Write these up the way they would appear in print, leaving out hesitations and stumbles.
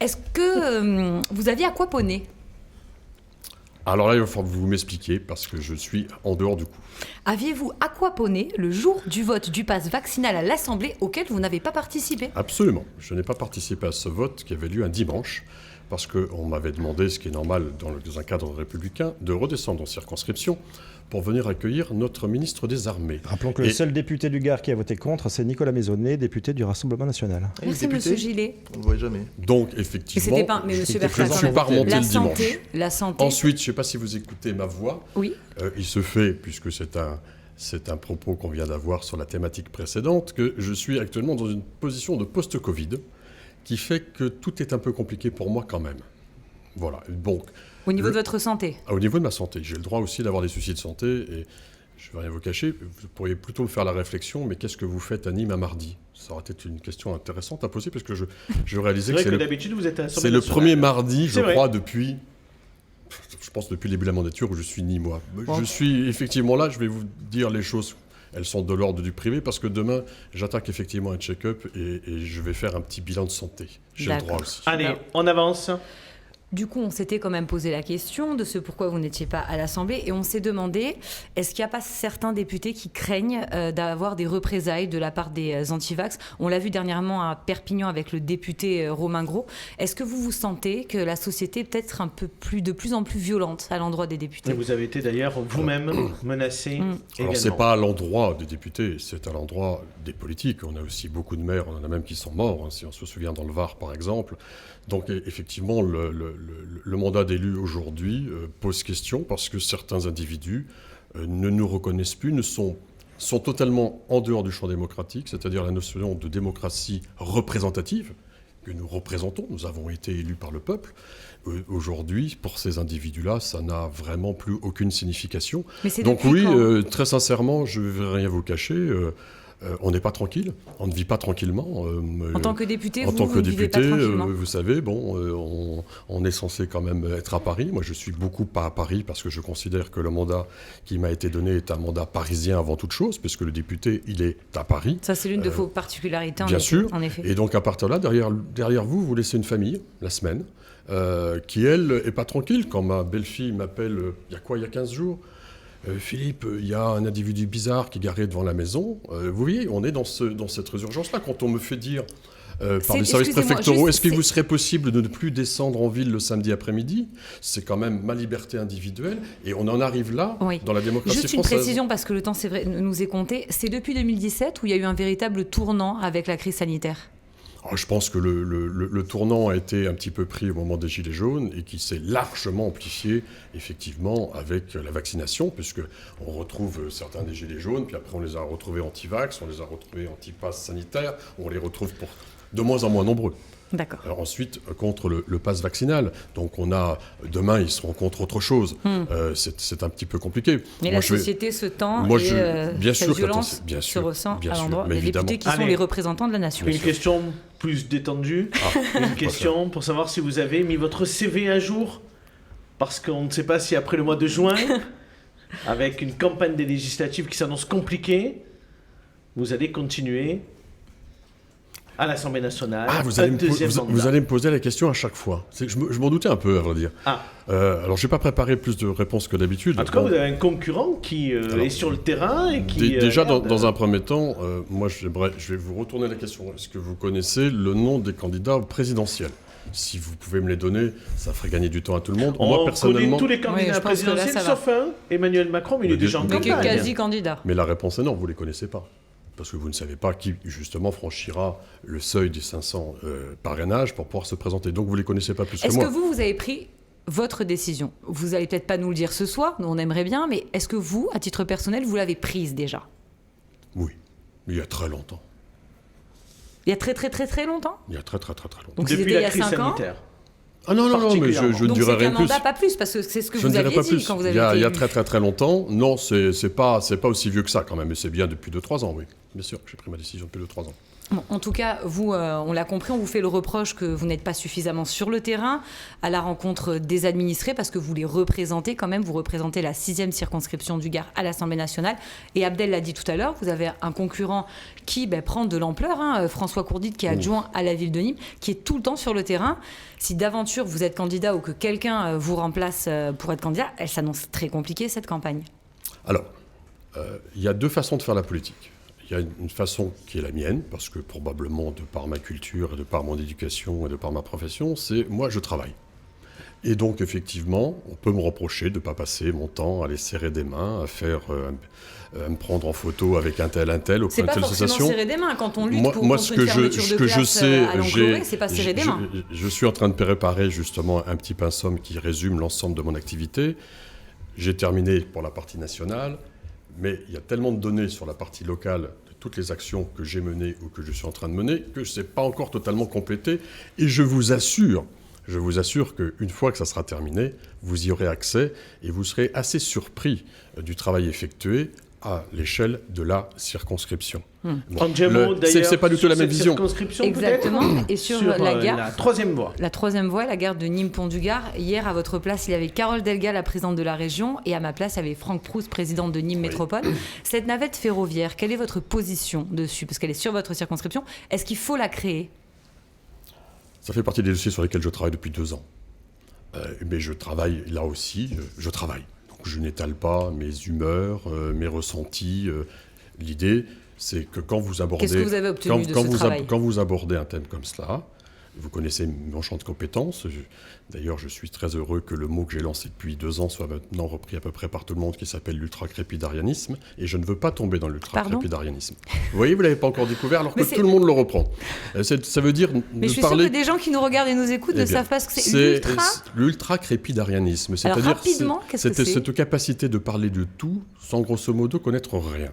Est-ce que vous aviez aquaponé ? Alors là, il va falloir que vous m'expliquiez parce que je suis en dehors du coup. Aviez-vous aquaponé le jour du vote du pass vaccinal à l'Assemblée auquel vous n'avez pas participé ? Absolument. Je n'ai pas participé à ce vote qui avait lieu un dimanche parce qu'on m'avait demandé, ce qui est normal dans un cadre républicain, de redescendre en circonscription pour venir accueillir notre ministre des Armées. Rappelons que le seul député du Gard qui a voté contre, c'est Nicolas Maisonnet, député du Rassemblement national. Merci, monsieur Gillet. On ne le voit jamais. Donc, Mais effectivement, c'était pas, mais monsieur je ne Bertrand, suis pas remonté la le dimanche. santé, la santé. Ensuite, je ne sais pas si vous écoutez ma voix. Oui. Il se fait, puisque c'est un propos qu'on vient d'avoir sur la thématique précédente, que je suis actuellement dans une position de post-Covid qui fait que tout est un peu compliqué pour moi quand même. Voilà. Donc, Au niveau de votre santé ? Au niveau de ma santé. J'ai le droit aussi d'avoir des soucis de santé et je ne vais rien vous cacher. Vous pourriez plutôt me faire la réflexion, mais qu'est-ce que vous faites à Nîmes un mardi ? Ça aurait été une question intéressante à poser parce que je réalisais que d'habitude, vous êtes à c'est le premier mardi, je C'est crois, depuis le début de la mandature où je suis nîmois. Je suis effectivement là, je vais vous dire les choses. Elles sont de l'ordre du privé parce que demain, j'attaque effectivement un check-up et je vais faire un petit bilan de santé. J'ai le droit aussi. Allez, on avance. Du coup, on s'était quand même posé la question de ce pourquoi vous n'étiez pas à l'Assemblée et on s'est demandé, est-ce qu'il n'y a pas certains députés qui craignent d'avoir des représailles de la part des antivax ? On l'a vu dernièrement à Perpignan avec le député Romain Gros. Est-ce que vous sentez que la société est peut-être de plus en plus violente à l'endroit des députés ? Et vous avez été d'ailleurs vous-même menacé également. Alors, c'est pas à l'endroit des députés, c'est à l'endroit des politiques. On a aussi beaucoup de maires, on en a même qui sont morts, hein, si on se souvient dans le Var, par exemple. Donc, effectivement, le mandat d'élu aujourd'hui pose question parce que certains individus ne nous reconnaissent plus, sont totalement en dehors du champ démocratique, c'est-à-dire la notion de démocratie représentative que nous représentons. Nous avons été élus par le peuple. Aujourd'hui, pour ces individus-là, ça n'a vraiment plus aucune signification. Mais c'est donc depuis oui, quand très sincèrement, je ne vais rien vous cacher. On n'est pas tranquille, on ne vit pas tranquillement. En tant que député, vous ne vivez pas tranquillement. vous savez, on est censé quand même être à Paris. Moi, je suis beaucoup pas à Paris parce que je considère que le mandat qui m'a été donné est un mandat parisien avant toute chose, puisque le député, il est à Paris. Ça, c'est l'une de vos particularités, bien sûr. En effet. Et donc, à partir de là, derrière vous, vous laissez une famille, la semaine, qui, elle, n'est pas tranquille. Quand ma belle-fille m'appelle, il y a 15 jours, Philippe, il y a un individu bizarre qui est garé devant la maison. Vous voyez, on est dans cette résurgence-là. Quand on me fait dire par les services préfectoraux, est-ce qu'il vous serait possible de ne plus descendre en ville le samedi après-midi ? C'est quand même ma liberté individuelle. Et on en arrive là, dans la démocratie française. Juste une précision, parce que le temps c'est vrai, nous est compté. C'est depuis 2017 où il y a eu un véritable tournant avec la crise sanitaire ? Alors, je pense que le tournant a été un petit peu pris au moment des Gilets jaunes et qui s'est largement amplifié, effectivement, avec la vaccination, puisqu'on retrouve certains des Gilets jaunes, puis après on les a retrouvés anti-vax, on les a retrouvés anti-pass sanitaire, on les retrouve pour de moins en moins nombreux. D'accord. Alors ensuite, contre le pass vaccinal. Donc demain, ils seront contre autre chose. C'est un petit peu compliqué. Mais la société se tend bien cette sûr, violence se ressent à l'endroit des députés qui sont les représentants de la nation. Une question plus détendue. Une question pour savoir si vous avez mis votre CV à jour. Parce qu'on ne sait pas si après le mois de juin, avec une campagne des législatives qui s'annonce compliquée, vous allez continuer à l'Assemblée nationale. Vous allez me poser la question à chaque fois. Je m'en doutais un peu, à vrai dire. Alors, je n'ai pas préparé plus de réponses que d'habitude. En tout cas, vous avez un concurrent qui est sur le terrain et qui... Déjà, dans un premier temps, moi, je vais vous retourner la question. Est-ce que vous connaissez le nom des candidats présidentiels ? Si vous pouvez me les donner, ça ferait gagner du temps à tout le monde. Moi, personnellement, connaît tous les candidats présidentiels, sauf un, Emmanuel Macron, mais il est déjà en campagne. Quasi-candidat. Mais la réponse est non, vous ne les connaissez pas. Parce que vous ne savez pas qui, justement, franchira le seuil des 500 parrainages pour pouvoir se présenter. Donc, vous ne les connaissez pas plus que moi. Est-ce que vous avez pris votre décision ? Vous n'allez peut-être pas nous le dire ce soir, nous on aimerait bien, mais est-ce que vous, à titre personnel, vous l'avez prise déjà ? Oui, mais il y a très longtemps. Il y a très très très très longtemps ? Il y a très très très très longtemps. Donc depuis c'était il y la a crise 5 ans ? sanitaire. Ah non, mais je ne dirais rien Donc plus. c'est qu'un mandat pas plus, parce que c'est ce que je vous aviez dit plus. quand vous avez Il y a été très très très longtemps. Non, c'est pas aussi vieux que ça quand même, mais c'est bien depuis 2-3 ans, oui. Bien sûr, j'ai pris ma décision depuis 2-3 ans. Bon, en tout cas, vous, on l'a compris, on vous fait le reproche que vous n'êtes pas suffisamment sur le terrain, à la rencontre des administrés, parce que vous les représentez quand même, vous représentez la 6e circonscription du Gard à l'Assemblée nationale. Et Abdel l'a dit tout à l'heure, vous avez un concurrent qui prend de l'ampleur, François Courdit, qui est adjoint à la ville de Nîmes, qui est tout le temps sur le terrain. Si d'aventure vous êtes candidat ou que quelqu'un vous remplace pour être candidat, elle s'annonce très compliquée, cette campagne. Alors, il y a 2 façons de faire la politique. Il y a une façon qui est la mienne, parce que probablement de par ma culture, et de par mon éducation et de par ma profession, c'est moi je travaille. Et donc effectivement, on peut me reprocher de ne pas passer mon temps à aller serrer des mains, à me prendre en photo avec un tel auprès de telle association. C'est pas forcément serrer des mains quand on lutte contre une fermeture de classe à l'Enclos, c'est pas serrer des mains. Je suis en train de préparer justement un petit pensum qui résume l'ensemble de mon activité. J'ai terminé pour la partie nationale. Mais il y a tellement de données sur la partie locale de toutes les actions que j'ai menées ou que je suis en train de mener que ce n'est pas encore totalement complété. Et je vous assure qu'une fois que ça sera terminé, vous y aurez accès et vous serez assez surpris du travail effectué à l'échelle de la circonscription. Bon, c'est pas du tout la même vision. Exactement. Et sur la gare, la 3e voie. La 3e voie, la gare de Nîmes-Pont-du-Gard. Hier, à votre place, il y avait Carole Delga, la présidente de la région, et à ma place, il y avait Franck Proust, présidente de Nîmes Métropole. Cette navette ferroviaire, quelle est votre position dessus? Parce qu'elle est sur votre circonscription. Est-ce qu'il faut la créer? Ça fait partie des dossiers sur lesquels je travaille depuis 2 ans. Mais je travaille, là aussi, je travaille. Donc je n'étale pas mes humeurs, mes ressentis. L'idée, c'est que quand vous abordez... Qu'est-ce que vous avez obtenu de ce travail ? Quand vous abordez un thème comme cela, vous connaissez mon champ de compétences. D'ailleurs, je suis très heureux que le mot que j'ai lancé depuis 2 ans soit maintenant repris à peu près par tout le monde, qui s'appelle l'ultracrépidarianisme. Et je ne veux pas tomber dans l'ultracrépidarianisme. Vous voyez, vous ne l'avez pas encore découvert, alors que tout le monde le reprend. Ça veut dire Mais je suis sûre que des gens qui nous regardent et nous écoutent ne savent pas ce que c'est. L'ultracrépidarianisme. Alors rapidement, qu'est-ce que c'est ? Cette capacité de parler de tout sans grosso modo connaître rien.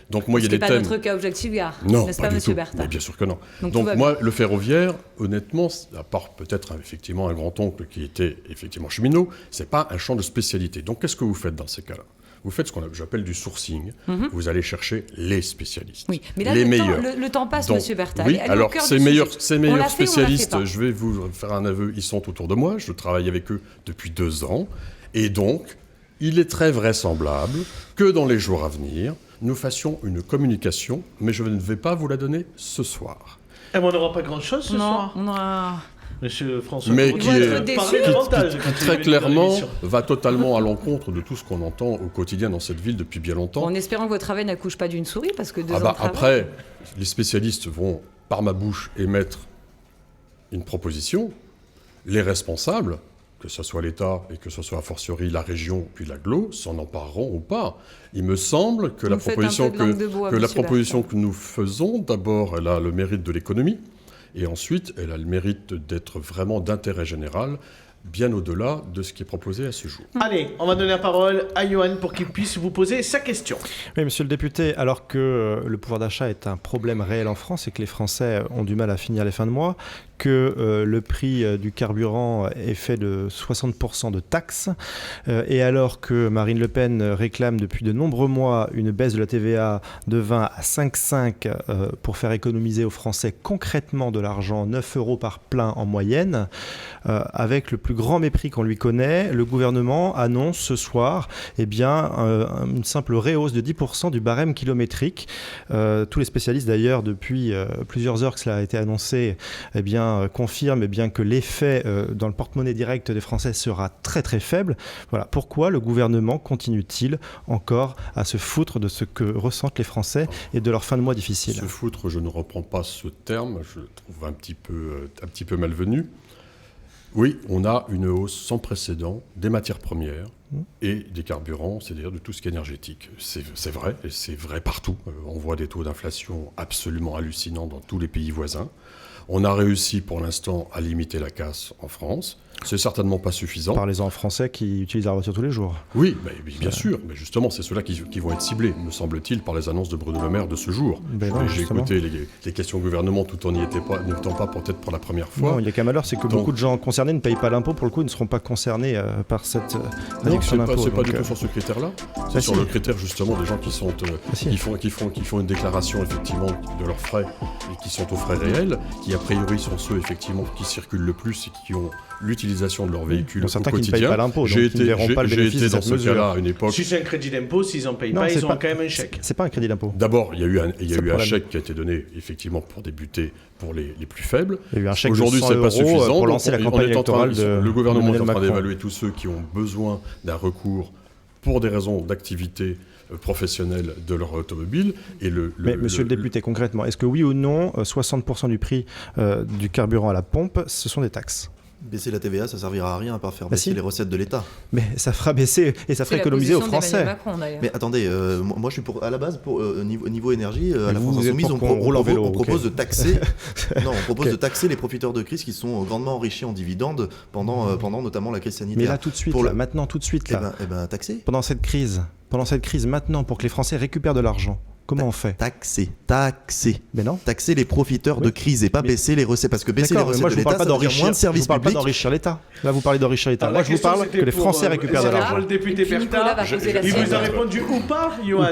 Donc moi, il y a des thèmes... Ce n'est pas notre cas Objectif Gare, non, n'est-ce pas, Monsieur Bertha ? Mais bien sûr que non. Donc moi, le ferroviaire, honnêtement, à part peut-être effectivement un grand-oncle qui était effectivement cheminot, c'est pas un champ de spécialité. Donc qu'est-ce que vous faites dans ces cas-là ? Vous faites ce qu'on j'appelle du sourcing. Vous allez chercher les spécialistes, oui, mais là, les meilleurs. Le temps passe, donc, Monsieur Bertha. Oui, alors ces meilleurs spécialistes, je vais vous faire un aveu, ils sont autour de moi. Je travaille avec eux depuis 2 ans. Et donc, il est très vraisemblable que dans les jours à venir, nous fassions une communication, mais je ne vais pas vous la donner ce soir. Et on n'aura pas grand-chose ce soir. On aura... Monsieur François, mais qui très clairement va totalement à l'encontre de tout ce qu'on entend au quotidien dans cette ville depuis bien longtemps. En espérant que votre travail n'accouche pas d'une souris, parce que 2 ans de travail... Après, les spécialistes vont, par ma bouche, émettre une proposition. Les responsables, que ce soit l'État et que ce soit a fortiori la région puis l'agglo, s'en empareront ou pas. Il me semble que la proposition que nous faisons, d'abord, elle a le mérite de l'économie, et ensuite, elle a le mérite d'être vraiment d'intérêt général, bien au-delà de ce qui est proposé à ce jour. Allez, on va donner la parole à Johan pour qu'il puisse vous poser sa question. Oui, monsieur le député, alors que le pouvoir d'achat est un problème réel en France et que les Français ont du mal à finir les fins de mois, que le prix du carburant est fait de 60% de taxes, et alors que Marine Le Pen réclame depuis de nombreux mois une baisse de la TVA de 20 à 5,5 pour faire économiser aux Français concrètement de l'argent, 9 € par plein en moyenne, avec le plus grand mépris qu'on lui connaît, le gouvernement annonce ce soir une simple rehausse de 10% du barème kilométrique. Tous les spécialistes d'ailleurs, depuis plusieurs heures que cela a été annoncé, confirment que l'effet dans le porte-monnaie direct des Français sera très très faible. Voilà. Pourquoi le gouvernement continue-t-il encore à se foutre de ce que ressentent les Français et de leur fin de mois difficile ? Se foutre, je ne reprends pas ce terme, je le trouve un petit peu malvenu. Oui, on a une hausse sans précédent des matières premières et des carburants, c'est-à-dire de tout ce qui est énergétique. C'est vrai, et c'est vrai partout. On voit des taux d'inflation absolument hallucinants dans tous les pays voisins. On a réussi pour l'instant à limiter la casse en France. C'est certainement pas suffisant. Parlez-en aux Français qui utilisent la voiture tous les jours. Oui, bien sûr, mais justement, c'est ceux-là qui vont être ciblés, me semble-t-il, par les annonces de Bruno Le Maire de ce jour. J'ai écouté les questions au gouvernement tout en n'y étant pas peut-être pour la première fois. Non, il y a qu'un malheur, c'est que beaucoup de gens concernés ne payent pas l'impôt. Pour le coup, ils ne seront pas concernés par cette réduction d'impôt. C'est pas du tout sur ce critère-là. C'est sur le critère justement des gens qui sont qui font une déclaration effectivement de leurs frais et qui sont aux frais réels, qui a priori sont ceux effectivement qui circulent le plus et qui ont l'utilisation de leur véhicule au quotidien. Certains qui ne payent pas l'impôt, donc ils ne verront pas le bénéfice de cette mesure. J'ai été dans ce cas-là à une époque. Si c'est un crédit d'impôt, s'ils n'en payent pas, ils ont quand même un chèque. C'est pas un crédit d'impôt. D'abord, il y a eu un chèque qui a été donné effectivement pour débuter pour les plus faibles. Il y a eu un chèque aujourd'hui, de 100 c'est pas suffisant. pour lancer la campagne électorale de le gouvernement est en train Macron. d'évaluer tous ceux qui ont besoin d'un recours pour des raisons d'activité professionnelle de leur automobile. Mais monsieur le député, concrètement, est-ce que oui ou non, 60% du prix du carburant à la pompe, ce sont des taxes ? Baisser la TVA, ça servira à rien à part faire baisser les recettes de l'État. Mais ça fera baisser et ça fera économiser aux Français. Macron, mais attendez, moi je suis à la base pour niveau énergie, à la France Insoumise, on propose de taxer. Non, on propose de taxer les profiteurs de crise qui sont grandement enrichis en dividendes pendant notamment la crise sanitaire. Mais là tout de suite, maintenant tout de suite là. Taxer. Pendant cette crise maintenant, pour que les Français récupèrent de l'argent. Comment on fait ? Taxer. Mais non. Taxer les profiteurs de crise et pas baisser les recettes. Parce que baisser les recettes de l'État, ça veut dire moins de services publics. Je ne parle pas d'enrichir l'État. Là, vous parlez d'enrichir l'État. Moi, je vous parle que les Français récupèrent de l'argent. Le député Bertha, il vous a répondu ou pas, Johan ?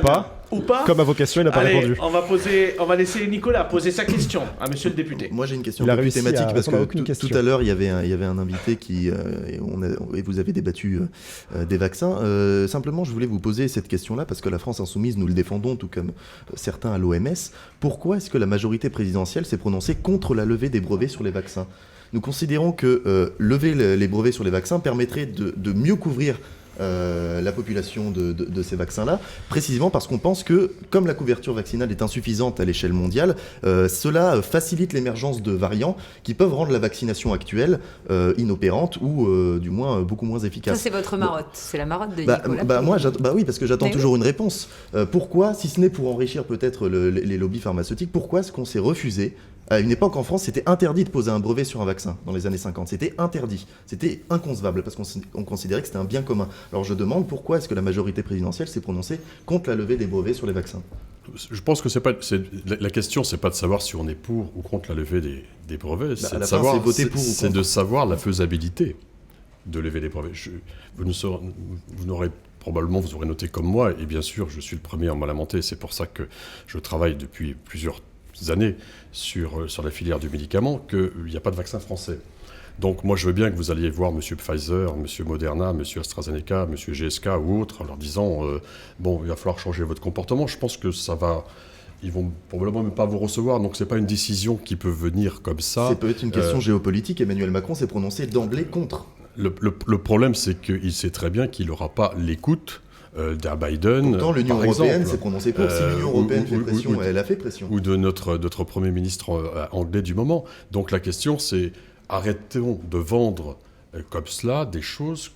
Ou pas. Comme à vos questions, il n'a pas répondu. On va laisser Nicolas poser sa question à monsieur le député. Moi, j'ai une question un peu plus thématique parce que tout à l'heure, il y avait un invité et vous avez débattu des vaccins. Simplement, je voulais vous poser cette question-là parce que la France Insoumise, nous le défendons, tout comme certains à l'OMS. Pourquoi est-ce que la majorité présidentielle s'est prononcée contre la levée des brevets sur les vaccins ? Nous considérons que lever les brevets sur les vaccins permettrait de mieux couvrir la population de ces vaccins-là, précisément parce qu'on pense que, comme la couverture vaccinale est insuffisante à l'échelle mondiale, cela facilite l'émergence de variants qui peuvent rendre la vaccination actuelle inopérante ou du moins beaucoup moins efficace. Ça, c'est votre marotte, c'est la marotte de Nicolas. Oui, parce que j'attends toujours une réponse. Pourquoi, si ce n'est pour enrichir peut-être les lobbies pharmaceutiques, pourquoi est-ce qu'on s'est refusé ? À une époque, en France, c'était interdit de poser un brevet sur un vaccin dans les années 50. C'était interdit. C'était inconcevable parce qu'on considérait que c'était un bien commun. Alors je demande pourquoi est-ce que la majorité présidentielle s'est prononcée contre la levée des brevets sur les vaccins ? Je pense que la question, c'est pas de savoir si on est pour ou contre la levée des brevets. C'est de savoir la faisabilité de lever des brevets. Vous aurez noté comme moi, et bien sûr, je suis le premier à m'en lamenter. C'est pour ça que je travaille depuis plusieurs années sur la filière du médicament, qu'il n'y a pas de vaccin français. Donc moi je veux bien que vous alliez voir M. Pfizer, M. Moderna, M. AstraZeneca, M. GSK ou autres en leur disant il va falloir changer votre comportement. Je pense que ils vont probablement même pas vous recevoir, donc c'est pas une décision qui peut venir comme ça. C'est peut-être une question géopolitique. Emmanuel Macron s'est prononcé d'emblée contre. Le problème, c'est qu'il sait très bien qu'il n'aura pas l'écoute d'un Biden. Pourtant, l'Union européenne s'est prononcée pour. Si l'Union européenne fait pression, elle a fait pression. Ou de notre Premier ministre anglais du moment. Donc la question, c'est arrêtons de vendre comme cela des choses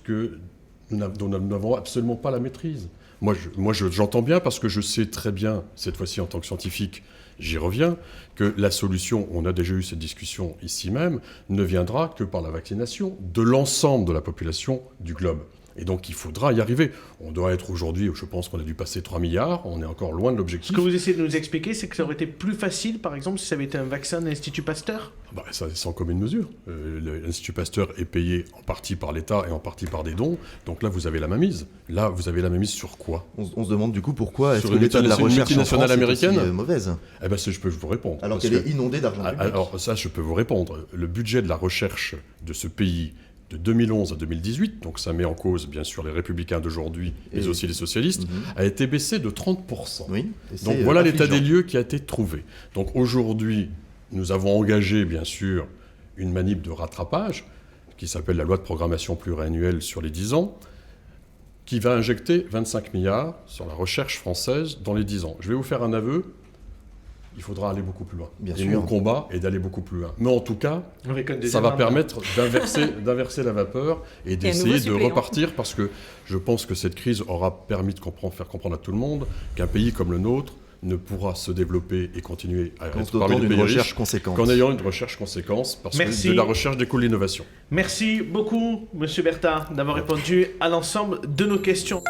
dont nous n'avons absolument pas la maîtrise. Moi, j'entends bien parce que je sais très bien, cette fois-ci en tant que scientifique, j'y reviens, que la solution, on a déjà eu cette discussion ici même, ne viendra que par la vaccination de l'ensemble de la population du globe. Et donc, il faudra y arriver. On doit être aujourd'hui, je pense qu'on a dû passer 3 milliards, on est encore loin de l'objectif. Ce que vous essayez de nous expliquer, c'est que ça aurait été plus facile, par exemple, si ça avait été un vaccin de l'Institut Pasteur ? Ça, c'est sans commune mesure. L'Institut Pasteur est payé en partie par l'État et en partie par des dons. Donc là, vous avez la mainmise. Là, vous avez la mainmise sur quoi ? On se demande du coup pourquoi est-ce que l'état de la recherche en France américaine est aussi mauvaise ? Je peux vous répondre. Alors qu'elle est inondée d'argent public. Alors ça, je peux vous répondre. Le budget de la recherche de ce pays de 2011 à 2018, donc ça met en cause bien sûr les républicains d'aujourd'hui, mais aussi les socialistes, a été baissé de 30%. Oui, donc voilà l'état des lieux qui a été trouvé. Donc aujourd'hui, nous avons engagé bien sûr une manip de rattrapage qui s'appelle la loi de programmation pluriannuelle sur les 10 ans, qui va injecter 25 milliards sur la recherche française dans les 10 ans. Je vais vous faire un aveu. Il faudra aller beaucoup plus loin. Bien sûr. Mon combat est d'aller beaucoup plus loin. Mais en tout cas, ça va permettre d'inverser la vapeur et d'essayer de repartir parce que je pense que cette crise aura permis de faire comprendre à tout le monde qu'un pays comme le nôtre ne pourra se développer et continuer à être parmi les pays riches qu'en ayant une recherche conséquente, parce que de la recherche découle l'innovation. Merci beaucoup, Monsieur Bertha, d'avoir répondu à l'ensemble de nos questions.